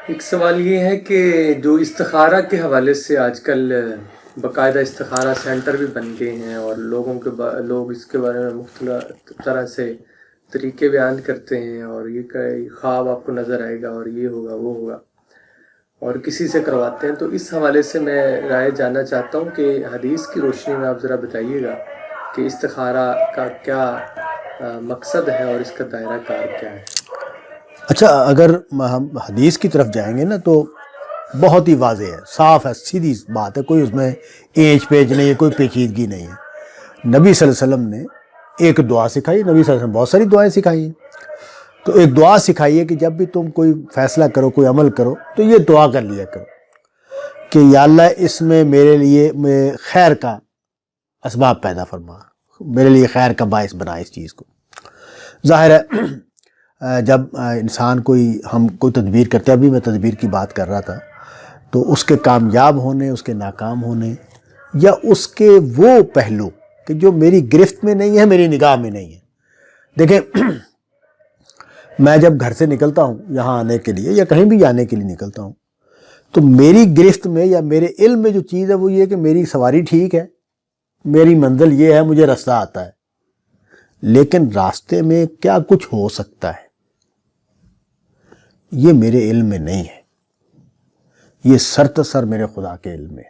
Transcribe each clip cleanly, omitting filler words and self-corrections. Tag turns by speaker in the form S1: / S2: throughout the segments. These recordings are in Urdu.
S1: ایک سوال یہ ہے کہ جو استخارہ کے حوالے سے آج کل باقاعدہ استخارہ سینٹر بھی بن گئے ہیں، اور لوگ اس کے بارے میں مختلف طرح سے طریقے بیان کرتے ہیں، اور یہ کہ خواب آپ کو نظر آئے گا اور یہ ہوگا وہ ہوگا، اور کسی سے کرواتے ہیں. تو اس حوالے سے میں رائے جاننا چاہتا ہوں کہ حدیث کی روشنی میں آپ ذرا بتائیے گا کہ استخارہ کا کیا مقصد ہے اور اس کا دائرہ کار کیا ہے.
S2: اچھا، اگر ہم حدیث کی طرف جائیں گے نا تو بہت ہی واضح ہے، صاف ہے، سیدھی بات ہے، کوئی اس میں اینچ پیچ نہیں ہے، کوئی پیچیدگی نہیں ہے. نبی صلی اللہ علیہ وسلم نے ایک دعا سکھائی. نبی صلی اللہ علیہ وسلم بہت ساری دعائیں سکھائی ہیں. تو ایک دعا سکھائی ہے کہ جب بھی تم کوئی فیصلہ کرو، کوئی عمل کرو، تو یہ دعا کر لیا کرو کہ یا اللہ اس میں میرے لیے خیر کا اسباب پیدا فرما، میرے لیے خیر کا باعث بنا اس چیز کو. ظاہر ہے جب انسان ہم کوئی تدبیر کرتے ہیں، ابھی میں تدبیر کی بات کر رہا تھا، تو اس کے کامیاب ہونے، اس کے ناکام ہونے، یا اس کے وہ پہلو کہ جو میری گرفت میں نہیں ہے، میری نگاہ میں نہیں ہے. دیکھیں، میں جب گھر سے نکلتا ہوں یہاں آنے کے لیے یا کہیں بھی جانے کے لیے نکلتا ہوں، تو میری گرفت میں یا میرے علم میں جو چیز ہے وہ یہ کہ میری سواری ٹھیک ہے، میری منزل یہ ہے، مجھے راستہ آتا ہے. لیکن راستے میں کیا کچھ ہو سکتا ہے یہ میرے علم میں نہیں ہے، یہ سرتاسر میرے خدا کے علم میں ہے.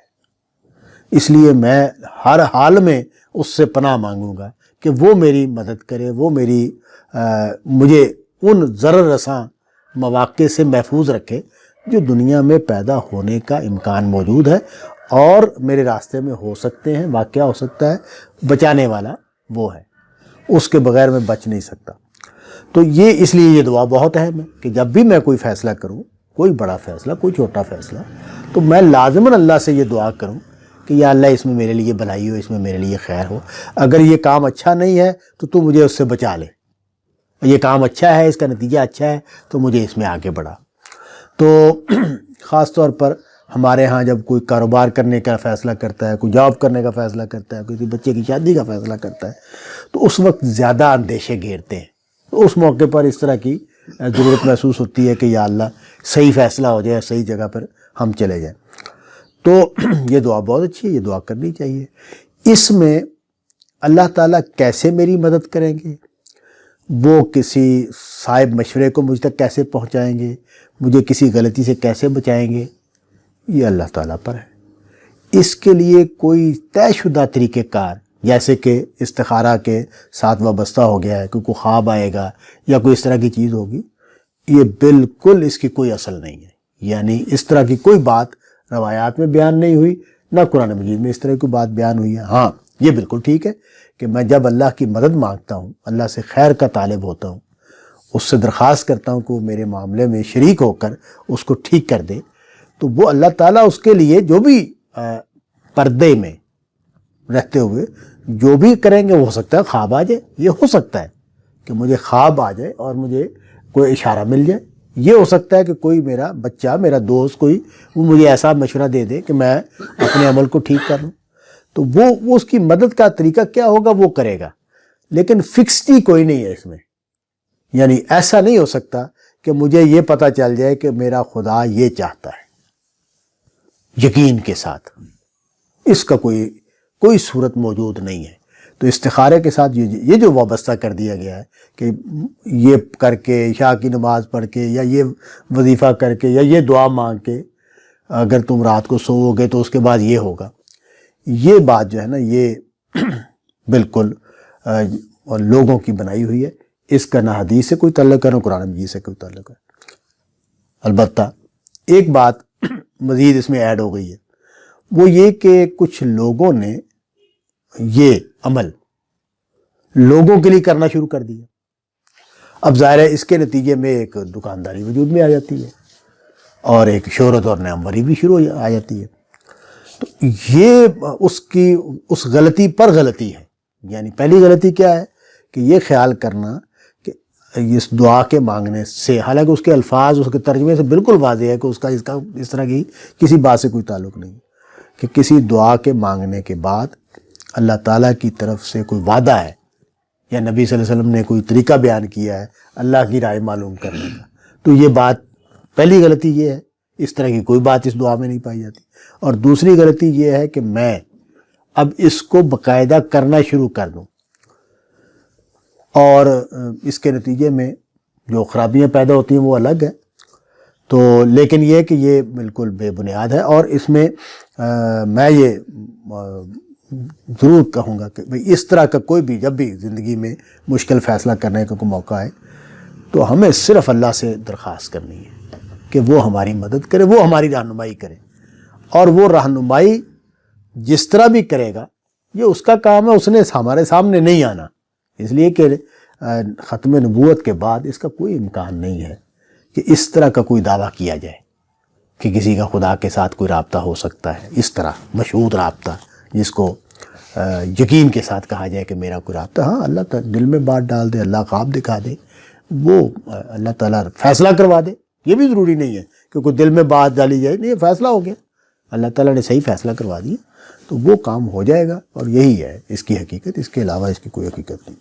S2: اس لیے میں ہر حال میں اس سے پناہ مانگوں گا کہ وہ میری مدد کرے، وہ مجھے ان ضرر رساں مواقع سے محفوظ رکھے جو دنیا میں پیدا ہونے کا امکان موجود ہے اور میرے راستے میں ہو سکتے ہیں، واقعہ ہو سکتا ہے. بچانے والا وہ ہے، اس کے بغیر میں بچ نہیں سکتا. تو اس لیے یہ دعا بہت اہم ہے کہ جب بھی میں کوئی فیصلہ کروں، کوئی بڑا فیصلہ، کوئی چھوٹا فیصلہ، تو میں لازماً اللہ سے یہ دعا کروں کہ یا اللہ اس میں میرے لیے بھلائی ہو، اس میں میرے لیے خیر ہو. اگر یہ کام اچھا نہیں ہے تو مجھے اس سے بچا لے، یہ کام اچھا ہے، اس کا نتیجہ اچھا ہے، تو مجھے اس میں آگے بڑھا. تو خاص طور پر ہمارے ہاں جب کوئی کاروبار کرنے کا فیصلہ کرتا ہے، کوئی جاب کرنے کا فیصلہ کرتا ہے، کسی بچے کی شادی کا فیصلہ کرتا ہے، تو اس وقت زیادہ اندیشے گھیرتے ہیں. تو اس موقع پر اس طرح کی ضرورت محسوس ہوتی ہے کہ یا اللہ صحیح فیصلہ ہو جائے، صحیح جگہ پر ہم چلے جائیں. تو یہ دعا بہت اچھی ہے، یہ دعا کرنی چاہیے. اس میں اللہ تعالیٰ کیسے میری مدد کریں گے، وہ کسی صاحب مشورے کو مجھ تک کیسے پہنچائیں گے، مجھے کسی غلطی سے کیسے بچائیں گے، یہ اللہ تعالیٰ پر ہے. اس کے لیے کوئی طے شدہ طریقہ کار جیسے کہ استخارہ کے ساتھ وابستہ ہو گیا ہے کہ کوئی خواب آئے گا یا کوئی اس طرح کی چیز ہوگی، یہ بالکل اس کی کوئی اصل نہیں ہے. یعنی اس طرح کی کوئی بات روایات میں بیان نہیں ہوئی، نہ قرآن مجید میں اس طرح کی بات بیان ہوئی ہے. ہاں، یہ بالکل ٹھیک ہے کہ میں جب اللہ کی مدد مانگتا ہوں، اللہ سے خیر کا طالب ہوتا ہوں، اس سے درخواست کرتا ہوں کہ وہ میرے معاملے میں شریک ہو کر اس کو ٹھیک کر دے، تو وہ اللہ تعالیٰ اس کے لیے جو بھی پردے میں رہتے ہوئے جو بھی کریں گے، وہ ہو سکتا ہے خواب آ جائے، یہ ہو سکتا ہے کہ مجھے خواب آ جائے اور مجھے کوئی اشارہ مل جائے. یہ ہو سکتا ہے کہ کوئی میرا بچہ، میرا دوست، کوئی وہ مجھے ایسا مشورہ دے دے کہ میں اپنے عمل کو ٹھیک کر لوں. تو وہ اس کی مدد کا طریقہ کیا ہوگا وہ کرے گا، لیکن فکسڈی کوئی نہیں ہے اس میں. یعنی ایسا نہیں ہو سکتا کہ مجھے یہ پتہ چل جائے کہ میرا خدا یہ چاہتا ہے یقین کے ساتھ. اس کا کوئی صورت موجود نہیں ہے. تو استخارے کے ساتھ یہ جو وابستہ کر دیا گیا ہے کہ یہ کر کے، عشاء کی نماز پڑھ کے، یا یہ وظیفہ کر کے، یا یہ دعا مانگ کے اگر تم رات کو سو گے تو اس کے بعد یہ ہوگا، یہ بات جو ہے نا، یہ بالکل لوگوں کی بنائی ہوئی ہے. اس کا نہ حدیث سے کوئی تعلق ہے، نہ قرآن مجید سے کوئی تعلق ہے. البتہ ایک بات مزید اس میں ایڈ ہو گئی ہے، وہ یہ کہ کچھ لوگوں نے یہ عمل لوگوں کے لیے کرنا شروع کر دیا. اب ظاہر ہے اس کے نتیجے میں ایک دکانداری وجود میں آ جاتی ہے اور ایک شہرت اور ناموری بھی شروع آ جاتی ہے. تو یہ اس غلطی پر غلطی ہے. یعنی پہلی غلطی کیا ہے کہ یہ خیال کرنا کہ اس دعا کے مانگنے سے، حالانکہ اس کے الفاظ، اس کے ترجمے سے بالکل واضح ہے کہ اس کا اس طرح کی کسی بات سے کوئی تعلق نہیں، کہ کسی دعا کے مانگنے کے بعد اللہ تعالیٰ کی طرف سے کوئی وعدہ ہے یا نبی صلی اللہ علیہ وسلم نے کوئی طریقہ بیان کیا ہے اللہ کی رائے معلوم کرنے کا. تو یہ بات پہلی غلطی یہ ہے، اس طرح کی کوئی بات اس دعا میں نہیں پائی جاتی. اور دوسری غلطی یہ ہے کہ میں اب اس کو باقاعدہ کرنا شروع کر دوں اور اس کے نتیجے میں جو خرابیاں پیدا ہوتی ہیں وہ الگ ہے. تو لیکن یہ کہ یہ بالکل بے بنیاد ہے، اور اس میں میں یہ ضرور کہوں گا کہ اس طرح کا کوئی بھی جب بھی زندگی میں مشکل فیصلہ کرنے کا کوئی موقع آئے تو ہمیں صرف اللہ سے درخواست کرنی ہے کہ وہ ہماری مدد کرے، وہ ہماری رہنمائی کرے. اور وہ رہنمائی جس طرح بھی کرے گا یہ اس کا کام ہے، اس نے ہمارے سامنے نہیں آنا، اس لیے کہ ختم نبوت کے بعد اس کا کوئی امکان نہیں ہے کہ اس طرح کا کوئی دعویٰ کیا جائے کہ کسی کا خدا کے ساتھ کوئی رابطہ ہو سکتا ہے، اس طرح مشہود رابطہ جس کو یقین کے ساتھ کہا جائے کہ میرا کوئی رابطہ. ہاں اللہ تعالیٰ دل میں بات ڈال دے، اللہ خواب دکھا دے، وہ اللہ تعالیٰ فیصلہ کروا دے. یہ بھی ضروری نہیں ہے کہ کوئی دل میں بات ڈالی جائے، نہیں، فیصلہ ہو گیا، اللہ تعالیٰ نے صحیح فیصلہ کروا دیا تو وہ کام ہو جائے گا. اور یہی ہے اس کی حقیقت، اس کے علاوہ اس کی کوئی حقیقت نہیں.